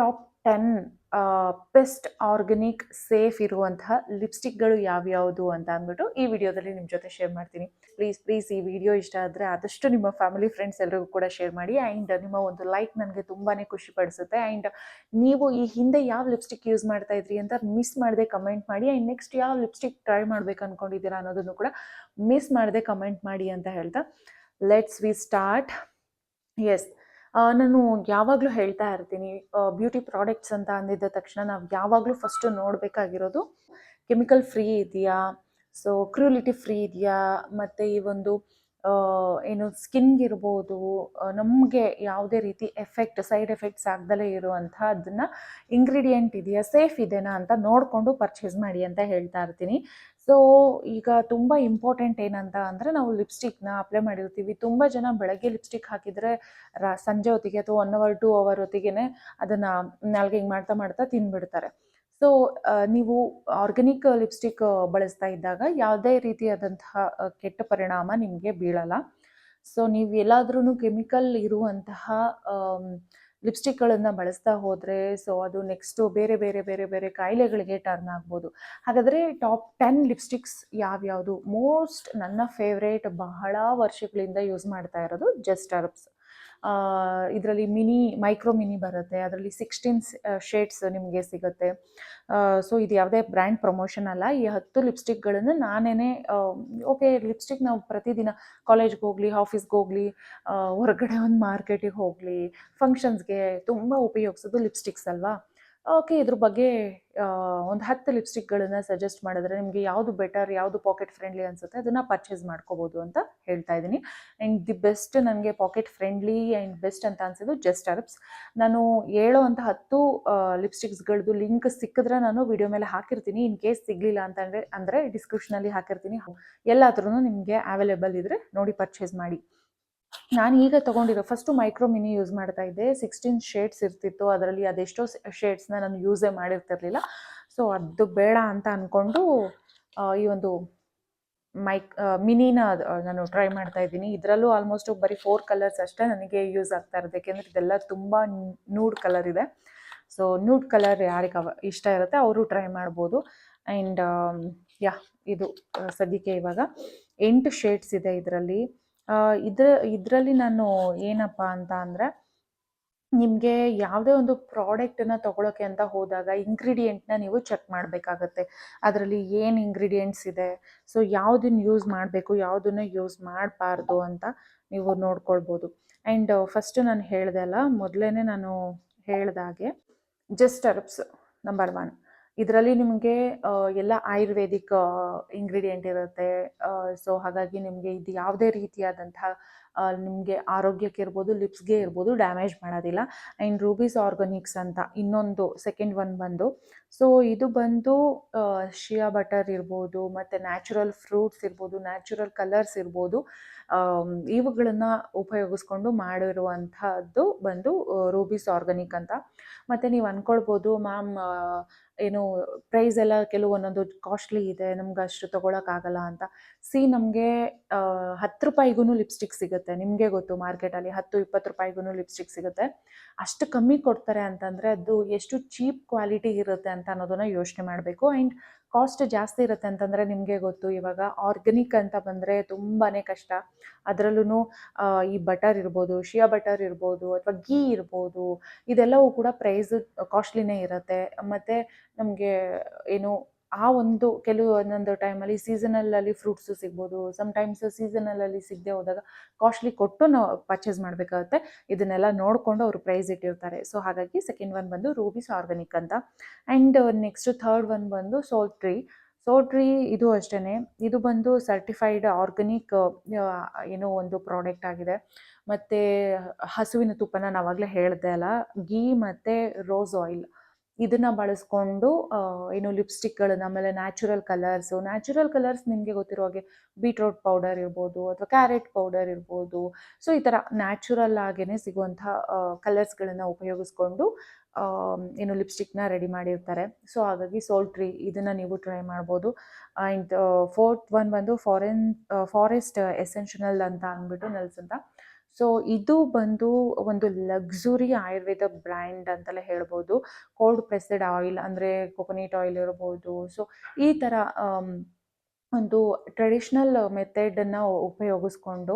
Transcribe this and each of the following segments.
Top 10 best organic safe ಇರುವಂತಹ ಲಿಪ್ಸ್ಟಿಕ್ಗಳು ಯಾವ್ಯಾವುದು ಅಂತ ಅಂದ್ಬಿಟ್ಟು ಈ ವಿಡಿಯೋದಲ್ಲಿ ನಿಮ್ಮ ಜೊತೆ ಶೇರ್ ಮಾಡ್ತೀನಿ. ಪ್ಲೀಸ್ ಈ ವಿಡಿಯೋ ಇಷ್ಟ ಆದರೆ ಆದಷ್ಟು ನಿಮ್ಮ ಫ್ಯಾಮಿಲಿ ಫ್ರೆಂಡ್ಸ್ ಎಲ್ಲರಿಗೂ ಕೂಡ ಶೇರ್ ಮಾಡಿ. ಆ್ಯಂಡ್ ನಿಮ್ಮ ಒಂದು ಲೈಕ್ ನನಗೆ ತುಂಬಾ ಖುಷಿ ಪಡಿಸುತ್ತೆ. ಆ್ಯಂಡ್ ನೀವು ಈ ಹಿಂದೆ ಯಾವ ಲಿಪ್ಸ್ಟಿಕ್ ಯೂಸ್ ಮಾಡ್ತಾ ಇದ್ರಿ ಅಂತ ಮಿಸ್ ಮಾಡದೆ ಕಮೆಂಟ್ ಮಾಡಿ. ಆ್ಯಂಡ್ ನೆಕ್ಸ್ಟ್ ಯಾವ ಲಿಪ್ಸ್ಟಿಕ್ ಟ್ರೈ ಮಾಡ್ಬೇಕು ಅಂದ್ಕೊಂಡಿದ್ದೀರಾ ಅನ್ನೋದನ್ನು ಕೂಡ ಮಿಸ್ ಮಾಡದೆ ಕಮೆಂಟ್ ಮಾಡಿ ಅಂತ ಹೇಳ್ತಾ ಲೆಟ್ಸ್ ವಿ ಸ್ಟಾರ್ಟ್. ಎಸ್, ನಾನು ಯಾವಾಗಲೂ ಹೇಳ್ತಾ ಇರ್ತೀನಿ, ಬ್ಯೂಟಿ ಪ್ರಾಡಕ್ಟ್ಸ್ ಅಂತ ಅಂದಿದ್ದ ತಕ್ಷಣ ನಾವು ಯಾವಾಗಲೂ ಫಸ್ಟು ನೋಡಬೇಕಾಗಿರೋದು ಕೆಮಿಕಲ್ ಫ್ರೀ ಇದೆಯಾ, ಸೊ ಕ್ರೂಲಿಟಿ ಫ್ರೀ ಇದೆಯಾ, ಮತ್ತು ಈ ಒಂದು ಏನು ಸ್ಕಿನ್ಗಿರ್ಬೋದು ನಮಗೆ ಯಾವುದೇ ರೀತಿ ಸೈಡ್ ಎಫೆಕ್ಟ್ಸ್ ಆಗದಲ್ಲೇ ಇರುವಂಥ ಅದನ್ನು ಇಂಗ್ರೀಡಿಯೆಂಟ್ ಇದೆಯಾ, ಸೇಫ್ ಇದೆನಾ ಅಂತ ನೋಡಿಕೊಂಡು ಪರ್ಚೇಸ್ ಮಾಡಿ ಅಂತ ಹೇಳ್ತಾ ಇರ್ತೀನಿ. ಸೊ ಈಗ ತುಂಬ ಇಂಪಾರ್ಟೆಂಟ್ ಏನಂತ ಅಂದರೆ, ನಾವು ಲಿಪ್ಸ್ಟಿಕ್ನ ಅಪ್ಲೈ ಮಾಡಿರ್ತೀವಿ. ತುಂಬ ಜನ ಬೆಳಗ್ಗೆ ಲಿಪ್ಸ್ಟಿಕ್ ಹಾಕಿದರೆ ಸಂಜೆ ಹೊತ್ತಿಗೆ ಅಥವಾ 1 ಅವರ್ 2 ಅವರ್ ಹೊತ್ತಿಗೆ ಅದನ್ನು ನಾಲ್ಗೆ ಹಿಂಗೆ ಮಾಡ್ತಾ ಮಾಡ್ತಾ ತಿಂದ್ಬಿಡ್ತಾರೆ. ಸೊ ನೀವು ಆರ್ಗ್ಯಾನಿಕ್ ಲಿಪ್ಸ್ಟಿಕ್ ಬಳಸ್ತಾ ಇದ್ದಾಗ ಯಾವುದೇ ರೀತಿಯಾದಂತಹ ಕೆಟ್ಟ ಪರಿಣಾಮ ನಿಮಗೆ ಬೀಳಲ್ಲ. ಸೊ ನೀವು ಎಲ್ಲಾದ್ರೂ ಕೆಮಿಕಲ್ ಇರುವಂತಹ ಲಿಪ್ಸ್ಟಿಕ್ಗಳನ್ನು ಬಳಸ್ತಾ ಹೋದರೆ ಸೊ ಅದು ನೆಕ್ಸ್ಟು ಬೇರೆ ಬೇರೆ ಬೇರೆ ಬೇರೆ ಕಾಯಿಲೆಗಳಿಗೆ ಟರ್ನ್ ಆಗ್ಬೋದು. ಹಾಗಾದರೆ ಟಾಪ್ 10 ಲಿಪ್ಸ್ಟಿಕ್ಸ್ ಯಾವ್ಯಾವುದು? ನನ್ನ ಫೇವ್ರೇಟ್, ಬಹಳ ವರ್ಷಗಳಿಂದ ಯೂಸ್ ಮಾಡ್ತಾ ಇರೋದು ಜಸ್ಟ್ ಹರ್ಬ್ಸ್. ಇದರಲ್ಲಿ ಮೈಕ್ರೋ ಮಿನಿ ಬರುತ್ತೆ, ಅದರಲ್ಲಿ 16 ಶೇಡ್ಸ್ ನಿಮಗೆ ಸಿಗುತ್ತೆ. ಸೊ ಇದು ಯಾವುದೇ ಬ್ರ್ಯಾಂಡ್ ಪ್ರಮೋಷನ್ ಅಲ್ಲ. ಈ 10 ಲಿಪ್ಸ್ಟಿಕ್ಗಳನ್ನು ನಾನೇ ಓಕೆ, ಲಿಪ್ಸ್ಟಿಕ್ ನಾವು ಪ್ರತಿದಿನ ಕಾಲೇಜ್ಗೆ ಹೋಗಲಿ, ಆಫೀಸ್ಗೆ ಹೋಗಲಿ, ಹೊರಗಡೆ ಒಂದು ಮಾರ್ಕೆಟಿಗೆ ಹೋಗಲಿ, ಫಂಕ್ಷನ್ಸ್ಗೆ ತುಂಬ ಉಪಯೋಗಿಸೋದು ಲಿಪ್ಸ್ಟಿಕ್ಸ್ ಅಲ್ವಾ. ಓಕೆ, ಇದ್ರ ಬಗ್ಗೆ ಒಂದು 10 ಲಿಪ್ಸ್ಟಿಕ್ಗಳನ್ನು ಸಜೆಸ್ಟ್ ಮಾಡಿದ್ರೆ ನಿಮಗೆ ಯಾವುದು ಬೆಟರ್, ಯಾವುದು ಪಾಕೆಟ್ ಫ್ರೆಂಡ್ಲಿ ಅನಿಸುತ್ತೆ ಅದನ್ನು ಪರ್ಚೇಸ್ ಮಾಡ್ಕೋಬೋದು ಅಂತ ಹೇಳ್ತಾ ಇದ್ದೀನಿ. ಆ್ಯಂಡ್ ದಿ ಬೆಸ್ಟ್, ನನಗೆ ಪಾಕೆಟ್ ಫ್ರೆಂಡ್ಲಿ ಆ್ಯಂಡ್ ಬೆಸ್ಟ್ ಅಂತ ಅನಿಸೋದು ಜಸ್ಟ್ ಹರ್ಬ್ಸ್. ನಾನು ಹೇಳೋ ಅಂಥ 10 ಲಿಪ್ಸ್ಟಿಕ್ಸ್ಗಳದ್ದು ಲಿಂಕ್ ಸಿಕ್ಕಿದ್ರೆ ನಾನು ವಿಡಿಯೋ ಮೇಲೆ ಹಾಕಿರ್ತೀನಿ. ಇನ್ ಕೇಸ್ ಸಿಗಲಿಲ್ಲ ಅಂದರೆ ಡಿಸ್ಕ್ರಿಪ್ಷನಲ್ಲಿ ಹಾಕಿರ್ತೀನಿ. ಎಲ್ಲಾದ್ರೂ ನಿಮಗೆ ಅವೈಲೇಬಲ್ ಇದ್ದರೆ ನೋಡಿ ಪರ್ಚೇಸ್ ಮಾಡಿ. ನಾನು ಈಗ ತೊಗೊಂಡಿರೋ ಫಸ್ಟು ಮೈಕ್ರೋ ಮಿನಿ ಯೂಸ್ ಮಾಡ್ತಾ ಇದ್ದೆ. 16 ಶೇಡ್ಸ್ ಇರ್ತಿತ್ತು, ಅದರಲ್ಲಿ ಅದೆಷ್ಟೋ ಶೇಡ್ಸ್ನ ನಾನು ಯೂಸೇ ಮಾಡಿರ್ತಿರ್ಲಿಲ್ಲ. ಸೊ ಅದು ಬೇಡ ಅಂತ ಅಂದ್ಕೊಂಡು ಈ ಒಂದು ಮಿನಿನ ನಾನು ಟ್ರೈ ಮಾಡ್ತಾ ಇದ್ದೀನಿ. ಇದರಲ್ಲೂ ಆಲ್ಮೋಸ್ಟ್ ಬರೀ 4 ಕಲರ್ಸ್ ಅಷ್ಟೇ ನನಗೆ ಯೂಸ್ ಆಗ್ತಾ ಇರೋದು, ಯಾಕೆಂದರೆ ಇದೆಲ್ಲ ತುಂಬ ನ್ಯೂಡ್ ಕಲರ್ ಇದೆ. ಸೊ ನ್ಯೂಡ್ ಕಲರ್ ಯಾರಿಗೆ ಇಷ್ಟ ಇರುತ್ತೆ ಅವರು ಟ್ರೈ ಮಾಡ್ಬೋದು. ಆ್ಯಂಡ್ ಇದು ಸದ್ಯಕ್ಕೆ ಇವಾಗ 8 ಶೇಡ್ಸ್ ಇದೆ ಇದರಲ್ಲಿ. ಇದರಲ್ಲಿ ನಾನು ಏನಪ್ಪ ಅಂತ ಅಂದರೆ, ನಿಮಗೆ ಯಾವುದೇ ಒಂದು ಪ್ರಾಡಕ್ಟನ್ನು ತೊಗೊಳಕ್ಕೆ ಅಂತ ಹೋದಾಗ ಇಂಗ್ರೀಡಿಯೆಂಟ್ನ ನೀವು ಚೆಕ್ ಮಾಡಬೇಕಾಗತ್ತೆ. ಅದರಲ್ಲಿ ಏನು ಇಂಗ್ರೀಡಿಯೆಂಟ್ಸ್ ಇದೆ, ಸೊ ಯಾವುದನ್ನು ಯೂಸ್ ಮಾಡಬೇಕು, ಯಾವುದನ್ನು ಯೂಸ್ ಮಾಡಬಾರ್ದು ಅಂತ ನೀವು ನೋಡ್ಕೊಳ್ಬೋದು. ಆ್ಯಂಡ್ ಫಸ್ಟು ನಾನು ಹೇಳಿದೆ ಅಲ್ಲ, ಮೊದಲೇ ನಾನು ಹೇಳಿದಾಗೆ ಜಸ್ಟ್ ಹರ್ಬ್ಸ್ ನಂಬರ್ 1. ಇದರಲ್ಲಿ ನಿಮಗೆ ಎಲ್ಲ ಆಯುರ್ವೇದಿಕ್ ಇಂಗ್ರೀಡಿಯೆಂಟ್ ಇರುತ್ತೆ. ಸೊ ಹಾಗಾಗಿ ನಿಮಗೆ ಇದು ಯಾವುದೇ ರೀತಿಯಾದಂತಹ ನಿಮಗೆ ಆರೋಗ್ಯಕ್ಕೆ ಇರ್ಬೋದು, ಲಿಪ್ಸ್ಗೆ ಇರ್ಬೋದು, ಡ್ಯಾಮೇಜ್ ಮಾಡೋದಿಲ್ಲ. ಆ್ಯಂಡ್ ರೂಬೀಸ್ ಆರ್ಗಾನಿಕ್ಸ್ ಅಂತ ಇನ್ನೊಂದು ಸೆಕೆಂಡ್ ಒನ್ ಬಂದು, ಸೊ ಇದು ಬಂದು ಶಿಯಾ ಬಟರ್ ಇರ್ಬೋದು, ಮತ್ತು ನ್ಯಾಚುರಲ್ ಫ್ರೂಟ್ಸ್ ಇರ್ಬೋದು, ನ್ಯಾಚುರಲ್ ಕಲರ್ಸ್ ಇರ್ಬೋದು, ಇವುಗಳನ್ನು ಉಪಯೋಗಿಸ್ಕೊಂಡು ಮಾಡಿರುವಂಥದ್ದು ಬಂದು ರೂಬೀಸ್ ಆರ್ಗಾನಿಕ್ ಅಂತ. ಮತ್ತು ನೀವು ಅಂದ್ಕೊಳ್ಬೋದು, ಮ್ಯಾಮ್ ಏನು ಪ್ರೈಸ್ ಎಲ್ಲ ಒಂದೊಂದು ಕಾಸ್ಟ್ಲಿ ಇದೆ, ನಮ್ಗೆ ಅಷ್ಟು ತೊಗೊಳಕ್ಕಾಗಲ್ಲ ಅಂತ. ನಮಗೆ 10 ರೂಪಾಯಿಗೂ ಲಿಪ್ಸ್ಟಿಕ್ ಸಿಗುತ್ತೆ. ನಿಮಗೆ ಗೊತ್ತು, ಮಾರ್ಕೆಟಲ್ಲಿ 10-20 ರೂಪಾಯಿಗೂ ಲಿಪ್ಸ್ಟಿಕ್ ಸಿಗುತ್ತೆ. ಅಷ್ಟು ಕಮ್ಮಿ ಕೊಡ್ತಾರೆ ಅಂತಂದರೆ ಅದು ಎಷ್ಟು ಚೀಪ್ ಕ್ವಾಲಿಟಿ ಇರುತ್ತೆ ಅಂತ ಅನ್ನೋದನ್ನು ಯೋಚನೆ ಮಾಡಬೇಕು. ಆ್ಯಂಡ್ ಕಾಸ್ಟ್ ಜಾಸ್ತಿ ಇರುತ್ತೆ ಅಂತಂದರೆ ನಿಮಗೆ ಗೊತ್ತು, ಇವಾಗ ಆರ್ಗ್ಯಾನಿಕ್ ಅಂತ ಬಂದರೆ ತುಂಬಾ ಕಷ್ಟ. ಅದರಲ್ಲೂ ಈ ಬಟರ್ ಇರ್ಬೋದು, ಶಿಯಾ ಬಟರ್ ಇರ್ಬೋದು, ಅಥವಾ ಗೀ ಇರ್ಬೋದು, ಇದೆಲ್ಲವೂ ಕೂಡ ಪ್ರೈಸ್ ಕಾಸ್ಟ್ಲಿನೇ ಇರುತ್ತೆ. ಮತ್ತು ನಮಗೆ ಏನು ಒಂದೊಂದು ಟೈಮಲ್ಲಿ ಸೀಸನಲ್ಲಲ್ಲಿ ಫ್ರೂಟ್ಸು ಸಿಗ್ಬೋದು, ಸಮ್ಟೈಮ್ಸ್ ಸೀಸನಲ್ಲಲ್ಲಿ ಸಿಗದೆ ಹೋದಾಗ ಕಾಸ್ಟ್ಲಿ ಕೊಟ್ಟು ನಾವು ಪರ್ಚೇಸ್ ಮಾಡಬೇಕಾಗುತ್ತೆ. ಇದನ್ನೆಲ್ಲ ನೋಡಿಕೊಂಡು ಅವರು ಪ್ರೈಸ್ ಇಟ್ಟಿರ್ತಾರೆ. ಸೊ ಹಾಗಾಗಿ ಸೆಕೆಂಡ್ ಒನ್ ಬಂದು ರೂಬೀಸ್ ಆರ್ಗಾನಿಕ್ ಅಂತ. ಆ್ಯಂಡ್ ನೆಕ್ಸ್ಟ್ ಥರ್ಡ್ ಒನ್ ಬಂದು ಸೋಲ್ಟ್ರಿ ಇದು ಅಷ್ಟೇ. ಇದು ಬಂದು ಸರ್ಟಿಫೈಡ್ ಆರ್ಗಾನಿಕ್ ಒಂದು ಪ್ರಾಡಕ್ಟ್ ಆಗಿದೆ. ಮತ್ತು ಹಸುವಿನ ತುಪ್ಪನ ನಾವಾಗಲೇ ಹೇಳಿದೆ ಅಲ್ಲ, ಗೀ ಮತ್ತು ರೋಸ್ ಆಯಿಲ್ ಇದನ್ನು ಬಳಸ್ಕೊಂಡು ಲಿಪ್ಸ್ಟಿಕ್ಗಳನ್ನು, ಆಮೇಲೆ ನ್ಯಾಚುರಲ್ ಕಲರ್ಸ್ ನಿಮಗೆ ಗೊತ್ತಿರೋ ಹಾಗೆ ಬೀಟ್ರೋಟ್ ಪೌಡರ್ ಇರ್ಬೋದು, ಅಥವಾ ಕ್ಯಾರೆಟ್ ಪೌಡರ್ ಇರ್ಬೋದು. ಸೊ ಈ ಥರ ನ್ಯಾಚುರಲ್ ಆಗೇ ಸಿಗುವಂಥ ಕಲರ್ಸ್ಗಳನ್ನು ಉಪಯೋಗಿಸ್ಕೊಂಡು ಲಿಪ್ಸ್ಟಿಕ್ನ ರೆಡಿ ಮಾಡಿರ್ತಾರೆ. ಸೊ ಹಾಗಾಗಿ ಸೋಲ್ಟ್ರಿ ಇದನ್ನು ನೀವು ಟ್ರೈ ಮಾಡ್ಬೋದು. ಆ್ಯಂಡ್ ಫೋರ್ತ್ ಒನ್ ಬಂದು ಫಾರೆಸ್ಟ್ ಎಸೆನ್ಷನಲ್ ಅಂತ ಅಂದ್ಬಿಟ್ಟು ನೆಲ್ಸ್ ಅಂತ. ಸೊ ಇದು ಬಂದು ಒಂದು ಲಕ್ಸುರಿ ಆಯುರ್ವೇದ ಬ್ರ್ಯಾಂಡ್ ಅಂತಲೇ ಹೇಳ್ಬೋದು. ಕೋಲ್ಡ್ ಪ್ರೆಸ್ಡ್ ಆಯಿಲ್ ಅಂದರೆ ಕೊಕೊನಟ್ ಆಯಿಲ್ ಇರ್ಬೋದು. ಸೊ ಈ ಥರ ಒಂದು ಟ್ರೆಡಿಷ್ನಲ್ ಮೆಥಡನ್ನು ಉಪಯೋಗಿಸ್ಕೊಂಡು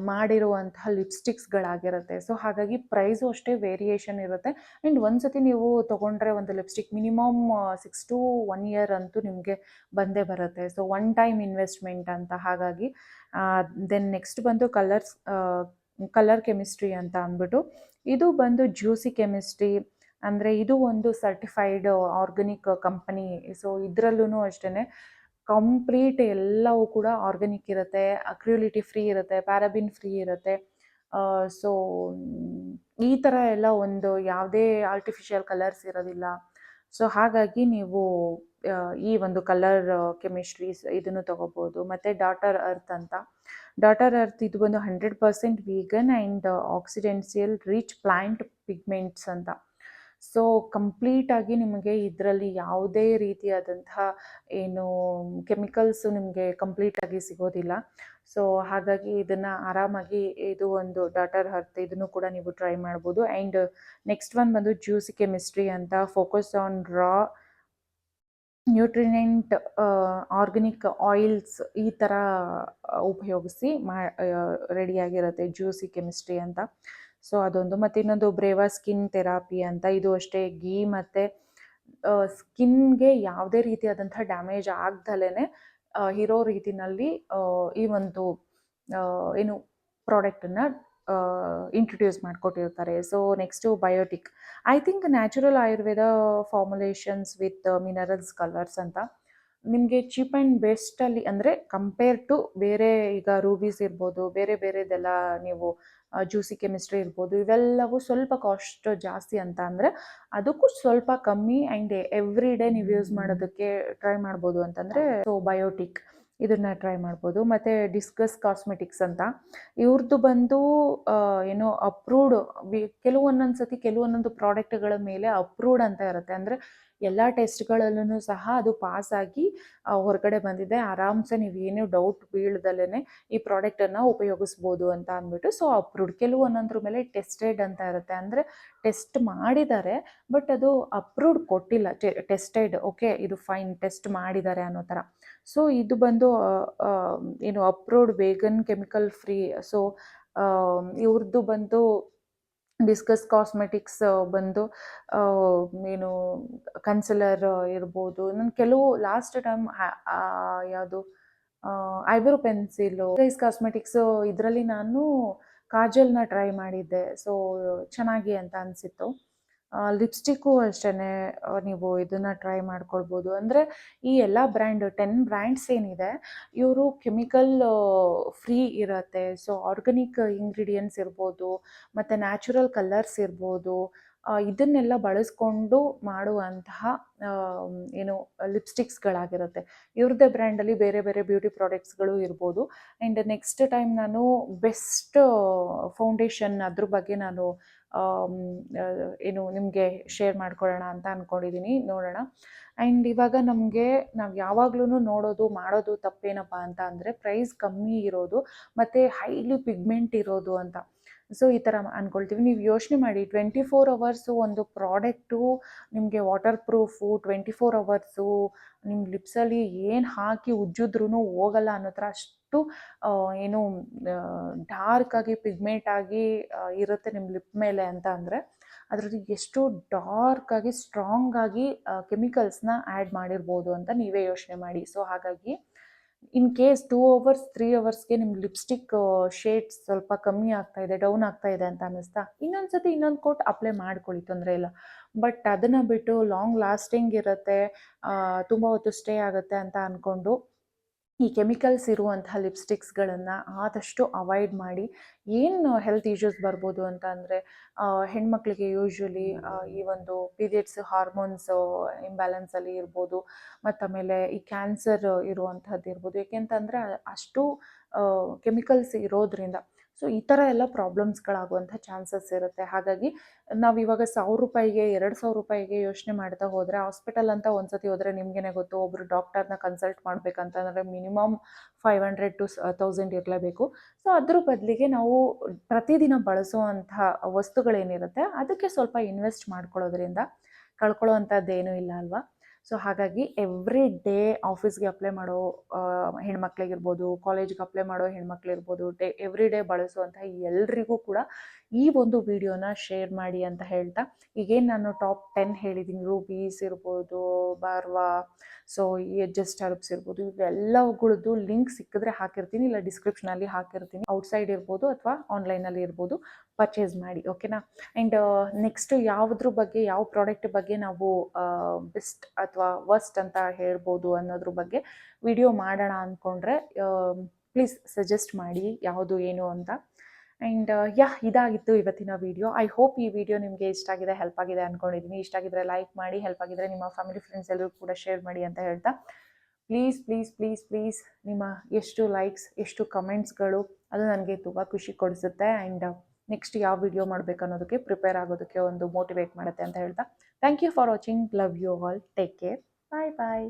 ಮಾಡಿರುವಂತಹ ಲಿಪ್ಸ್ಟಿಕ್ಸ್ಗಳಾಗಿರುತ್ತೆ. ಸೊ ಹಾಗಾಗಿ ಪ್ರೈಸು ಅಷ್ಟೇ ವೇರಿಯೇಷನ್ ಇರುತ್ತೆ. ಆ್ಯಂಡ್ ಒಂದು ಸತಿ ನೀವು ತೊಗೊಂಡ್ರೆ ಒಂದು ಲಿಪ್ಸ್ಟಿಕ್ ಮಿನಿಮಮ್ 6 to 1 ಇಯರ್ ಅಂತೂ ನಿಮಗೆ ಬಂದೇ ಬರುತ್ತೆ. ಸೊ ಒನ್ ಟೈಮ್ ಇನ್ವೆಸ್ಟ್ಮೆಂಟ್ ಅಂತ. ಹಾಗಾಗಿ ದೆನ್ ನೆಕ್ಸ್ಟ್ ಬಂದು ಕಲರ್ ಕೆಮಿಸ್ಟ್ರಿ ಅಂತ ಅಂದ್ಬಿಟ್ಟು, ಇದು ಬಂದು ಜ್ಯೂಸಿ ಕೆಮಿಸ್ಟ್ರಿ. ಅಂದರೆ ಇದು ಒಂದು ಸರ್ಟಿಫೈಡ್ ಆರ್ಗಾನಿಕ್ ಕಂಪನಿ. ಸೊ ಇದರಲ್ಲೂ ಅಷ್ಟೇ ಕಂಪ್ಲೀಟ್ ಎಲ್ಲವೂ ಕೂಡ ಆರ್ಗ್ಯಾನಿಕ್ ಇರುತ್ತೆ, ಅಕ್ರಿಲಿಟಿ ಫ್ರೀ ಇರುತ್ತೆ, ಪ್ಯಾರಾಬಿನ್ ಫ್ರೀ ಇರುತ್ತೆ. ಸೊ ಈ ಥರ ಎಲ್ಲ ಒಂದು ಯಾವುದೇ ಆರ್ಟಿಫಿಷಿಯಲ್ ಕಲರ್ಸ್ ಇರೋದಿಲ್ಲ. ಸೊ ಹಾಗಾಗಿ ನೀವು ಈ ಒಂದು ಕಲರ್ ಕೆಮಿಸ್ಟ್ರೀಸ್ ಇದನ್ನು ತೊಗೋಬೋದು. ಮತ್ತು ಡಾಟರ್ ಅರ್ತ್ ಅಂತ. ಡಾಟರ್ ಅರ್ತ್ ಇದು ಒಂದು 100% ವೀಗನ್ ಆ್ಯಂಡ್ ಆಕ್ಸಿಡೆನ್ಸಿಯಲ್ ರಿಚ್ ಪ್ಲಾಂಟ್ ಪಿಗ್ಮೆಂಟ್ಸ್ ಅಂತ. ಸೊ ಕಂಪ್ಲೀಟಾಗಿ ನಿಮಗೆ ಇದರಲ್ಲಿ ಯಾವುದೇ ರೀತಿಯಾದಂತಹ ಏನು ಕೆಮಿಕಲ್ಸು ನಿಮಗೆ ಕಂಪ್ಲೀಟಾಗಿ ಸಿಗೋದಿಲ್ಲ. ಸೊ ಹಾಗಾಗಿ ಇದನ್ನು ಆರಾಮಾಗಿ ಇದು ಒಂದು ಡಾಟರ್ ಅರ್ತ್ ಇದನ್ನು ಕೂಡ ನೀವು ಟ್ರೈ ಮಾಡ್ಬೋದು. ಆ್ಯಂಡ್ ನೆಕ್ಸ್ಟ್ ಒನ್ ಬಂದು ಜ್ಯೂಸಿ ಕೆಮಿಸ್ಟ್ರಿ ಅಂತ. Focus on raw nutrient organic oils ಈ ಥರ ಉಪಯೋಗಿಸಿ ರೆಡಿಯಾಗಿರುತ್ತೆ ಜ್ಯೂಸಿ ಕೆಮಿಸ್ಟ್ರಿ ಅಂತ. ಸೊ ಅದೊಂದು. ಮತ್ತು ಇನ್ನೊಂದು ಬ್ರೇವಾ ಸ್ಕಿನ್ ಥೆರಪಿ ಅಂತ. ಇದು ಅಷ್ಟೇ ಗೀ ಮತ್ತು ಸ್ಕಿನ್ಗೆ ಯಾವುದೇ ರೀತಿಯಾದಂಥ ಡ್ಯಾಮೇಜ್ ಆಗ್ದಲೇ ಇರೋ ರೀತಿನಲ್ಲಿ ಈ ಒಂದು ಏನು ಪ್ರಾಡಕ್ಟನ್ನು ಇಂಟ್ರೊಡ್ಯೂಸ್ ಮಾಡಿಕೊಟ್ಟಿರ್ತಾರೆ. So next Biotique. I think natural Ayurveda formulations with minerals colours ಅಂತ. ನಿಮಗೆ ಚೀಪ್ ಆ್ಯಂಡ್ ಬೆಸ್ಟಲ್ಲಿ ಅಂದರೆ ಕಂಪೇರ್ ಟು ಬೇರೆ ಈಗ ರೂಬೀಸ್ ಇರ್ಬೋದು, ಬೇರೆ ಬೇರೆದೆಲ್ಲ ನೀವು ಜ್ಯೂಸಿ ಕೆಮಿಸ್ಟ್ರಿ ಇರ್ಬೋದು, ಇವೆಲ್ಲವೂ ಸ್ವಲ್ಪ ಕಾಸ್ಟ್ ಜಾಸ್ತಿ ಅಂತ. ಅಂದರೆ ಅದಕ್ಕೂ ಸ್ವಲ್ಪ ಕಮ್ಮಿ ಆ್ಯಂಡ್ ಎವ್ರಿ ಡೇ ನೀವು ಯೂಸ್ ಮಾಡೋದಕ್ಕೆ ಟ್ರೈ ಮಾಡ್ಬೋದು ಅಂತಂದರೆ ಸೊ ಬಯೋಟಿಕ್ ಇದನ್ನು ಟ್ರೈ ಮಾಡ್ಬೋದು. ಮತ್ತು ಡಿಸ್ಕಸ್ ಕಾಸ್ಮೆಟಿಕ್ಸ್ ಅಂತ. ಇವ್ರದ್ದು ಬಂದು ಏನೋ ಅಪ್ರೂವ್ಡ್ ಕೆಲವೊಂದೊಂದು ಸತಿ ಕೆಲವೊಂದೊಂದು ಪ್ರಾಡಕ್ಟ್ಗಳ ಮೇಲೆ ಅಪ್ರೂವ್ಡ್ ಅಂತ ಇರುತ್ತೆ. ಅಂದರೆ ಎಲ್ಲ ಟೆಸ್ಟ್ಗಳಲ್ಲೂ ಸಹ ಅದು ಪಾಸಾಗಿ ಹೊರಗಡೆ ಬಂದಿದೆ, ಆರಾಮ್ಸೆ ನೀವೇನು ಡೌಟ್ ಬೀಳ್ದಲೇ ಈ ಪ್ರಾಡಕ್ಟನ್ನು ಉಪಯೋಗಿಸ್ಬೋದು ಅಂತ ಅಂದ್ಬಿಟ್ಟು. So approved. ಕೆಲವೊಂದೊಂದ್ರ ಮೇಲೆ ಟೆಸ್ಟೆಡ್ ಅಂತ ಇರುತ್ತೆ. ಅಂದರೆ ಟೆಸ್ಟ್ ಮಾಡಿದ್ದಾರೆ ಬಟ್ ಅದು ಅಪ್ರೂವ್ಡ್ ಕೊಟ್ಟಿಲ್ಲ. ಟೆಸ್ಟೆಡ್, ಓಕೆ ಇದು ಫೈನ್, ಟೆಸ್ಟ್ ಮಾಡಿದ್ದಾರೆ ಅನ್ನೋ ಥರ. ಸೊ ಇದು ಬಂದು ಏನು approved vegan chemical free. So ಇವ್ರದ್ದು ಬಂದು ಡಿಸ್ಕಸ್ ಕಾಸ್ಮೆಟಿಕ್ಸ್ ಬಂದು ಏನು ಕನ್ಸಿಲರ್ ಇರ್ಬೋದು. ನಾನು ಕೆಲವು ಲಾಸ್ಟ್ ಟೈಮ್ ಯಾವುದು ಐಬ್ರೋ ಪೆನ್ಸಿಲು ಗೈಸ್ ಕಾಸ್ಮೆಟಿಕ್ಸು ಇದರಲ್ಲಿ ನಾನು ಕಾಜಲ್ನ ಟ್ರೈ ಮಾಡಿದ್ದೆ. ಸೊ ಚೆನ್ನಾಗಿ ಅಂತ ಅನಿಸಿತ್ತು. ಲಿಪ್ಸ್ಟಿಕ್ಕು ಅಷ್ಟೇ ನೀವು ಇದನ್ನು ಟ್ರೈ ಮಾಡ್ಕೊಳ್ಬೋದು. ಅಂದರೆ ಈ ಎಲ್ಲ ಬ್ರ್ಯಾಂಡ್ 10 ಬ್ರ್ಯಾಂಡ್ಸ್ ಏನಿದೆ ಇವರು ಕೆಮಿಕಲ್ ಫ್ರೀ ಇರುತ್ತೆ. ಸೊ ಆರ್ಗ್ಯಾನಿಕ್ ಇಂಗ್ರೀಡಿಯೆಂಟ್ಸ್ ಇರ್ಬೋದು ಮತ್ತು ನ್ಯಾಚುರಲ್ ಕಲರ್ಸ್ ಇರ್ಬೋದು, ಇದನ್ನೆಲ್ಲ ಬಳಸ್ಕೊಂಡು ಮಾಡುವಂತಹ ಏನು ಲಿಪ್ಸ್ಟಿಕ್ಸ್ಗಳಾಗಿರುತ್ತೆ. ಇವ್ರದ್ದೇ ಬ್ರ್ಯಾಂಡಲ್ಲಿ ಬೇರೆ ಬೇರೆ ಬ್ಯೂಟಿ ಪ್ರಾಡಕ್ಟ್ಸ್ಗಳು ಇರ್ಬೋದು. ಆ್ಯಂಡ್ ನೆಕ್ಸ್ಟ್ ಟೈಮ್ ನಾನು ಬೆಸ್ಟ್ ಫೌಂಡೇಶನ್ ಅದ್ರ ಬಗ್ಗೆ ನಾನು ಏನು ನಿಮಗೆ ಶೇರ್ ಮಾಡ್ಕೊಳ್ಳೋಣ ಅಂತ ಅಂದ್ಕೊಂಡಿದ್ದೀನಿ. ನೋಡೋಣ. ಆ್ಯಂಡ್ ಇವಾಗ ನಾವು ಯಾವಾಗ್ಲೂ ಮಾಡೋದು ತಪ್ಪೇನಪ್ಪ ಅಂತ ಅಂದರೆ ಪ್ರೈಸ್ ಕಮ್ಮಿ ಇರೋದು ಮತ್ತು ಹೈಲಿ ಪಿಗ್ಮೆಂಟ್ ಇರೋದು ಅಂತ. ಸೊ ಈ ಥರ ಅಂದ್ಕೊಳ್ತೀವಿ. ನೀವು ಯೋಚನೆ ಮಾಡಿ 24 ಅವರ್ಸು ಒಂದು ಪ್ರಾಡಕ್ಟು ನಿಮಗೆ ವಾಟರ್ ಪ್ರೂಫು, 24 ಅವರ್ಸು ನಿಮ್ಮ ಲಿಪ್ಸಲ್ಲಿ ಏನು ಹಾಕಿ ಉಜ್ಜಿದ್ರೂ ಹೋಗಲ್ಲ ಅನ್ನೋ ಥರ ಅಷ್ಟು ಏನು ಡಾರ್ಕಾಗಿ ಪಿಗ್ಮೆಂಟ್ ಆಗಿ ಇರುತ್ತೆ ನಿಮ್ಮ ಲಿಪ್ ಮೇಲೆ ಅಂತ ಅಂದರೆ ಅದರಲ್ಲಿ ಎಷ್ಟು ಡಾರ್ಕಾಗಿ ಸ್ಟ್ರಾಂಗಾಗಿ ಕೆಮಿಕಲ್ಸ್ನ ಆ್ಯಡ್ ಮಾಡಿರ್ಬೋದು ಅಂತ ನೀವೇ ಯೋಚನೆ ಮಾಡಿ. ಸೊ ಹಾಗಾಗಿ ಇನ್ ಕೇಸ್ 2 ಅವರ್ಸ್ 3 ಅವರ್ಸ್ಗೆ ನಿಮ್ಮ ಲಿಪ್ಸ್ಟಿಕ್ ಶೇಡ್ಸ್ ಸ್ವಲ್ಪ ಕಮ್ಮಿ ಆಗ್ತಾ ಇದೆ, ಡೌನ್ ಆಗ್ತಾ ಇದೆ ಅಂತ ಅನ್ನಿಸ್ತಾ ಇನ್ನೊಂದು ಸತಿ ಇನ್ನೊಂದು ಕೋಟ್ ಅಪ್ಲೈ ಮಾಡ್ಕೊಳ್ಳಿ, ತೊಂದರೆ ಇಲ್ಲ. ಬಟ್ ಅದನ್ನು ಬಿಟ್ಟು ಲಾಂಗ್ ಲಾಸ್ಟಿಂಗ್ ಇರುತ್ತೆ, ತುಂಬ ಹೊತ್ತು ಸ್ಟೇ ಆಗುತ್ತೆ ಅಂತ ಅಂದ್ಕೊಂಡು ಈ ಕೆಮಿಕಲ್ಸ್ ಇರುವಂತಹ ಲಿಪ್ಸ್ಟಿಕ್ಸ್ಗಳನ್ನು ಆದಷ್ಟು ಅವಾಯ್ಡ್ ಮಾಡಿ. ಏನು ಹೆಲ್ತ್ ಇಶ್ಯೂಸ್ ಬರ್ಬೋದು ಅಂತ ಅಂದರೆ ಹೆಣ್ಮಕ್ಳಿಗೆ ಯೂಶ್ವಲಿ ಈ ಒಂದು ಪೀರಿಯಡ್ಸ್ ಹಾರ್ಮೋನ್ಸ್ ಇಂಬ್ಯಾಲೆನ್ಸಲ್ಲಿ ಇರ್ಬೋದು, ಮತ್ತು ಆಮೇಲೆ ಈ ಕ್ಯಾನ್ಸರ್ ಇರುವಂಥದ್ದು ಇರ್ಬೋದು. ಏಕೆಂತಂದರೆ ಅಷ್ಟು ಕೆಮಿಕಲ್ಸ್ ಇರೋದ್ರಿಂದ. ಸೊ ಈ ಥರ ಎಲ್ಲ ಪ್ರಾಬ್ಲಮ್ಸ್ಗಳಾಗುವಂಥ ಚಾನ್ಸಸ್ ಇರುತ್ತೆ. ಹಾಗಾಗಿ ನಾವು ಇವಾಗ ₹1,000ಗೆ ₹2,000 ಯೋಚನೆ ಮಾಡ್ತಾ ಹೋದರೆ, ಹಾಸ್ಪಿಟಲ್ ಅಂತ ಒಂದ್ಸತಿ ಹೋದರೆ ನಿಮಗೇನೆ ಗೊತ್ತು, ಒಬ್ಬರು ಡಾಕ್ಟರ್ನ ಕನ್ಸಲ್ಟ್ ಮಾಡಬೇಕಂತಂದರೆ ಮಿನಿಮಮ್ 500 to 1000 ಇರಲೇಬೇಕು. ಸೊ ಅದ್ರ ಬದಲಿಗೆ ನಾವು ಪ್ರತಿದಿನ ಬಳಸುವಂಥ ವಸ್ತುಗಳೇನಿರುತ್ತೆ ಅದಕ್ಕೆ ಸ್ವಲ್ಪ ಇನ್ವೆಸ್ಟ್ ಮಾಡ್ಕೊಳ್ಳೋದ್ರಿಂದ ಕಳ್ಕೊಳ್ಳೋವಂಥದ್ದೇನೂ ಇಲ್ಲ ಅಲ್ವಾ. ಸೊ ಹಾಗಾಗಿ ಎವ್ರಿ ಡೇ ಆಫೀಸ್ಗೆ ಅಪ್ಲೈ ಮಾಡೋ ಹೆಣ್ಮಕ್ಳಿಗಿರ್ಬೋದು, ಕಾಲೇಜ್ಗೆ ಅಪ್ಲೈ ಮಾಡೋ ಹೆಣ್ಮಕ್ಳಿರ್ಬೋದು, ಎವ್ರಿ ಡೇ ಬಳಸುವಂಥ ಎಲ್ರಿಗೂ ಕೂಡ ಈ ಒಂದು ವಿಡಿಯೋನ ಶೇರ್ ಮಾಡಿ ಅಂತ ಹೇಳ್ತಾ, ಈಗೇನು ನಾನು ಟಾಪ್ 10 ಹೇಳಿದ್ದೀನಿ, ರೂಬೀಸ್ ಇರ್ಬೋದು, ಬಾರ್ವಾ, ಸೊ ಈ ಜಸ್ಟ್ ಹರ್ಬ್ಸ್ ಇರ್ಬೋದು, ಇವೆಲ್ಲವುಗಳದ್ದು ಲಿಂಕ್ ಸಿಕ್ಕಿದ್ರೆ ಹಾಕಿರ್ತೀನಿ, ಇಲ್ಲ ಡಿಸ್ಕ್ರಿಪ್ಷನಲ್ಲಿ ಹಾಕಿರ್ತೀನಿ. ಔಟ್ಸೈಡ್ ಇರ್ಬೋದು ಅಥವಾ ಆನ್ಲೈನಲ್ಲಿ ಇರ್ಬೋದು, ಪರ್ಚೇಸ್ ಮಾಡಿ, ಓಕೆನಾ. ಆ್ಯಂಡ್ ನೆಕ್ಸ್ಟ್ ಯಾವುದ್ರ ಬಗ್ಗೆ, ಯಾವ ಪ್ರಾಡಕ್ಟ್ ಬಗ್ಗೆ ನಾವು ಬೆಸ್ಟ್ ಅಥವಾ ವರ್ಸ್ಟ್ ಅಂತ ಹೇಳ್ಬೋದು ಅನ್ನೋದ್ರ ಬಗ್ಗೆ ವಿಡಿಯೋ ಮಾಡೋಣ ಅಂದ್ಕೊಂಡ್ರೆ ಪ್ಲೀಸ್ ಸಜೆಸ್ಟ್ ಮಾಡಿ ಯಾವುದು ಏನು ಅಂತ. ಆ್ಯಂಡ್ ಇದಾಗಿತ್ತು ಇವತ್ತಿನ ವಿಡಿಯೋ. ಐ ಹೋಪ್ ಈ ವಿಡಿಯೋ ನಿಮಗೆ ಇಷ್ಟ ಆಗಿದೆ, ಹೆಲ್ಪ್ ಆಗಿದೆ ಅಂದ್ಕೊಂಡಿದ್ದೀನಿ. ಇಷ್ಟ ಆಗಿದ್ರೆ ಲೈಕ್ ಮಾಡಿ, ಹೆಲ್ಪ್ ಆಗಿದ್ರೆ ನಿಮ್ಮ ಫ್ಯಾಮಿಲಿ ಫ್ರೆಂಡ್ಸ್ ಎಲ್ಲರೂ ಕೂಡ ಶೇರ್ ಮಾಡಿ ಅಂತ ಹೇಳ್ತಾ, ಪ್ಲೀಸ್ ಪ್ಲೀಸ್ ಪ್ಲೀಸ್ ಪ್ಲೀಸ್ ನಿಮ್ಮ ಎಷ್ಟು ಲೈಕ್ಸ್, ಎಷ್ಟು ಕಮೆಂಟ್ಸ್ಗಳು ಅದು ನನಗೆ ತುಂಬ ಖುಷಿ ಕೊಡಿಸುತ್ತೆ. ಆ್ಯಂಡ್ ನೆಕ್ಸ್ಟ್ ಯಾವ ವಿಡಿಯೋ ಮಾಡಬೇಕು ಅನ್ನೋದಕ್ಕೆ ಪ್ರಿಪೇರ್ ಆಗೋದಕ್ಕೆ ಒಂದು ಮೋಟಿವೇಟ್ ಮಾಡುತ್ತೆ ಅಂತ ಹೇಳ್ತಾ, thank you for watching. Love you all. Take care. Bye bye.